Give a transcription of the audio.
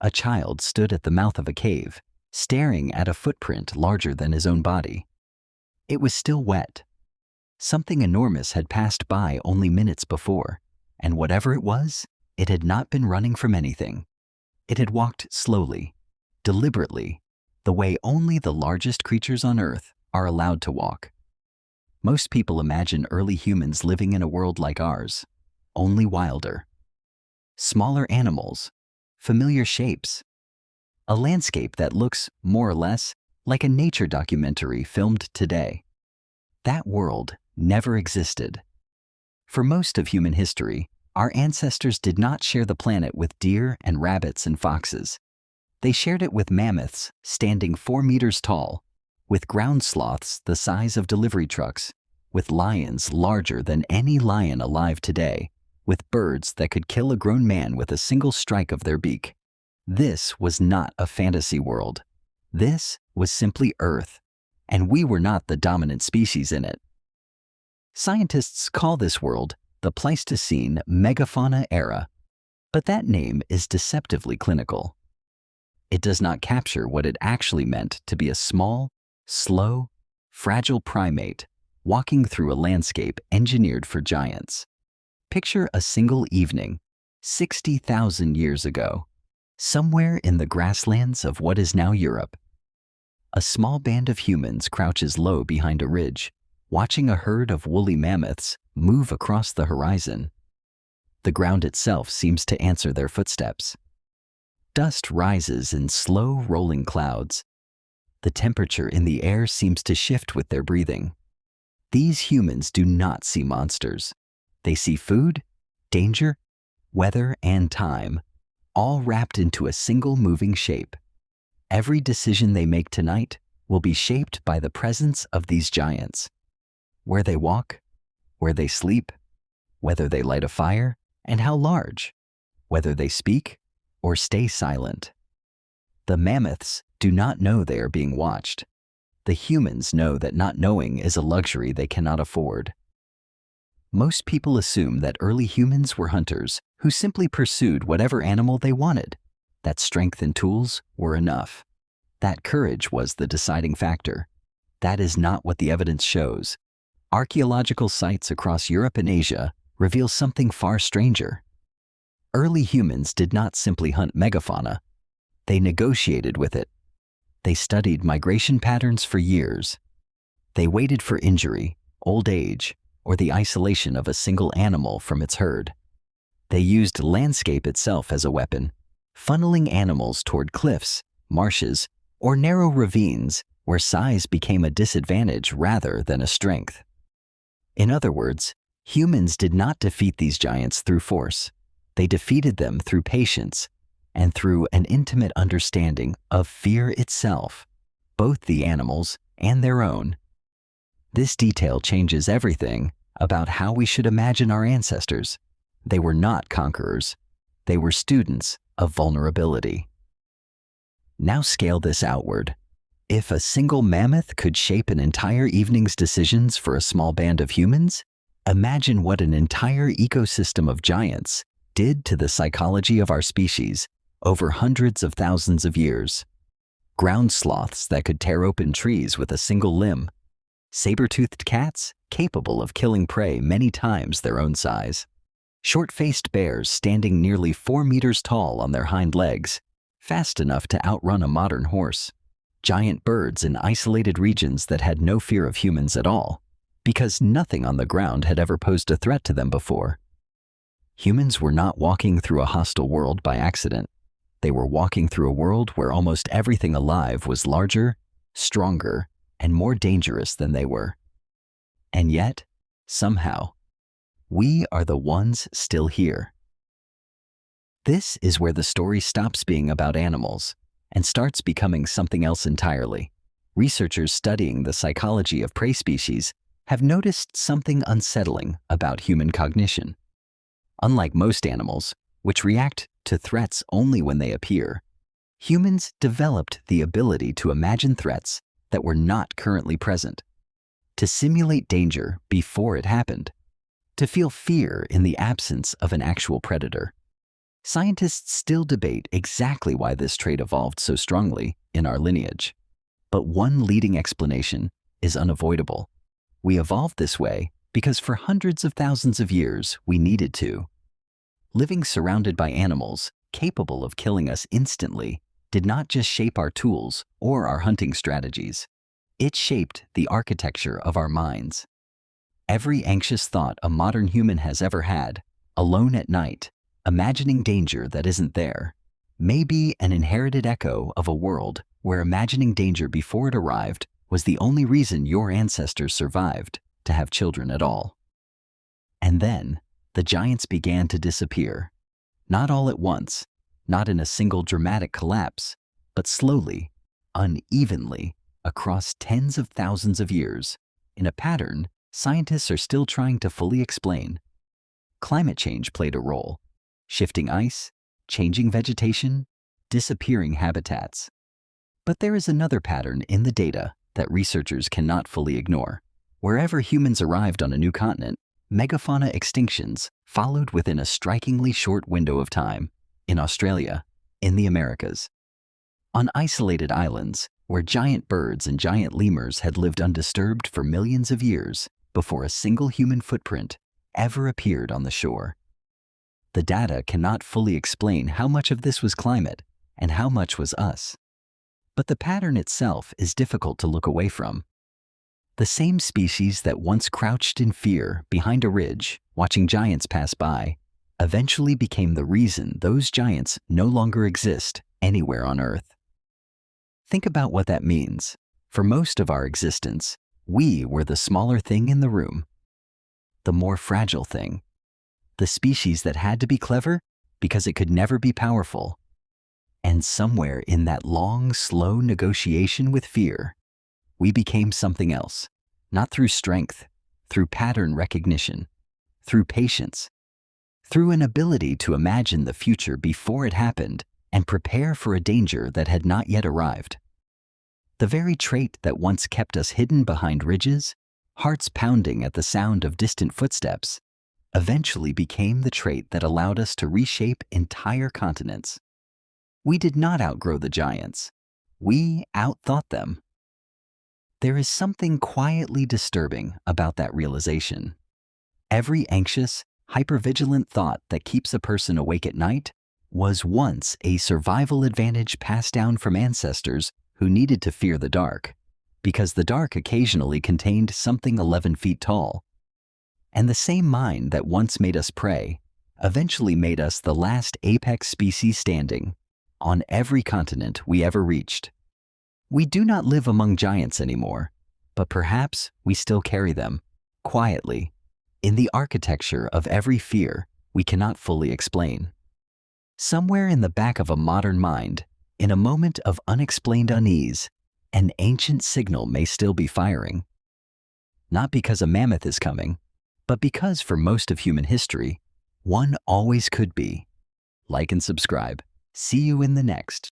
A child stood at the mouth of a cave, staring at a footprint larger than his own body. It was still wet. Something enormous had passed by only minutes before, and whatever it was, it had not been running from anything. It had walked slowly, deliberately, the way only the largest creatures on Earth are allowed to walk. Most people imagine early humans living in a world like ours, only wilder. Smaller animals, familiar shapes, a landscape that looks, more or less, like a nature documentary filmed today. That world never existed. For most of human history, our ancestors did not share the planet with deer and rabbits and foxes. They shared it with mammoths standing 4 meters tall, with ground sloths the size of delivery trucks, with lions larger than any lion alive today, with birds that could kill a grown man with a single strike of their beak. This was not a fantasy world. This was simply Earth, and we were not the dominant species in it. Scientists call this world the Pleistocene Megafauna era, but that name is deceptively clinical. It does not capture what it actually meant to be a small, slow, fragile primate walking through a landscape engineered for giants. Picture a single evening, 60,000 years ago, somewhere in the grasslands of what is now Europe. A small band of humans crouches low behind a ridge, watching a herd of woolly mammoths move across the horizon. The ground itself seems to answer their footsteps. Dust rises in slow, rolling clouds. The temperature in the air seems to shift with their breathing. These humans do not see monsters. They see food, danger, weather, and time, all wrapped into a single moving shape. Every decision they make tonight will be shaped by the presence of these giants. Where they walk, where they sleep, whether they light a fire, and how large, whether they speak or stay silent. The mammoths do not know they are being watched. The humans know that not knowing is a luxury they cannot afford. Most people assume that early humans were hunters who simply pursued whatever animal they wanted, that strength and tools were enough, that courage was the deciding factor. That is not what the evidence shows. Archaeological sites across Europe and Asia reveal something far stranger. Early humans did not simply hunt megafauna. They negotiated with it. They studied migration patterns for years. They waited for injury, old age, or the isolation of a single animal from its herd. They used landscape itself as a weapon, funneling animals toward cliffs, marshes, or narrow ravines where size became a disadvantage rather than a strength. In other words, humans did not defeat these giants through force. They defeated them through patience and through an intimate understanding of fear itself, both the animals and their own. This detail changes everything about how we should imagine our ancestors. They were not conquerors. They were students of vulnerability. Now scale this outward. If a single mammoth could shape an entire evening's decisions for a small band of humans, imagine what an entire ecosystem of giants did to the psychology of our species over hundreds of thousands of years. Ground sloths that could tear open trees with a single limb. Saber-toothed cats capable of killing prey many times their own size. Short-faced bears standing nearly 4 meters tall on their hind legs, fast enough to outrun a modern horse. Giant birds in isolated regions that had no fear of humans at all, because nothing on the ground had ever posed a threat to them before. Humans were not walking through a hostile world by accident. They were walking through a world where almost everything alive was larger, stronger, and more dangerous than they were. And yet, somehow, we are the ones still here. This is where the story stops being about animals and starts becoming something else entirely. Researchers studying the psychology of prey species have noticed something unsettling about human cognition. Unlike most animals, which react to threats only when they appear, humans developed the ability to imagine threats that were not currently present, to simulate danger before it happened, to feel fear in the absence of an actual predator. Scientists still debate exactly why this trait evolved so strongly in our lineage. But one leading explanation is unavoidable. We evolved this way because for hundreds of thousands of years we needed to. Living surrounded by animals capable of killing us instantly did not just shape our tools or our hunting strategies. It shaped the architecture of our minds. Every anxious thought a modern human has ever had, alone at night, imagining danger that isn't there, may be an inherited echo of a world where imagining danger before it arrived was the only reason your ancestors survived to have children at all. And then, the giants began to disappear. Not all at once, not in a single dramatic collapse, but slowly, unevenly, across tens of thousands of years, in a pattern scientists are still trying to fully explain. Climate change played a role. Shifting ice, changing vegetation, disappearing habitats. But there is another pattern in the data that researchers cannot fully ignore. Wherever humans arrived on a new continent, megafauna extinctions followed within a strikingly short window of time. In Australia, in the Americas. On isolated islands, where giant birds and giant lemurs had lived undisturbed for millions of years before a single human footprint ever appeared on the shore. The data cannot fully explain how much of this was climate and how much was us. But the pattern itself is difficult to look away from. The same species that once crouched in fear behind a ridge, watching giants pass by, eventually became the reason those giants no longer exist anywhere on Earth. Think about what that means. For most of our existence, we were the smaller thing in the room, the more fragile thing, the species that had to be clever because it could never be powerful. And somewhere in that long, slow negotiation with fear, we became something else, not through strength, through pattern recognition, through patience, through an ability to imagine the future before it happened and prepare for a danger that had not yet arrived. The very trait that once kept us hidden behind ridges, hearts pounding at the sound of distant footsteps, eventually became the trait that allowed us to reshape entire continents. We did not outgrow the giants. We outthought them. There is something quietly disturbing about that realization. Every anxious, hypervigilant thought that keeps a person awake at night was once a survival advantage passed down from ancestors who needed to fear the dark, because the dark occasionally contained something 11 feet tall. And the same mind that once made us prey eventually made us the last apex species standing on every continent we ever reached. We do not live among giants anymore, but perhaps we still carry them, quietly, in the architecture of every fear we cannot fully explain. Somewhere in the back of a modern mind, in a moment of unexplained unease, an ancient signal may still be firing. Not because a mammoth is coming, but because for most of human history, one always could be. Like and subscribe. See you in the next.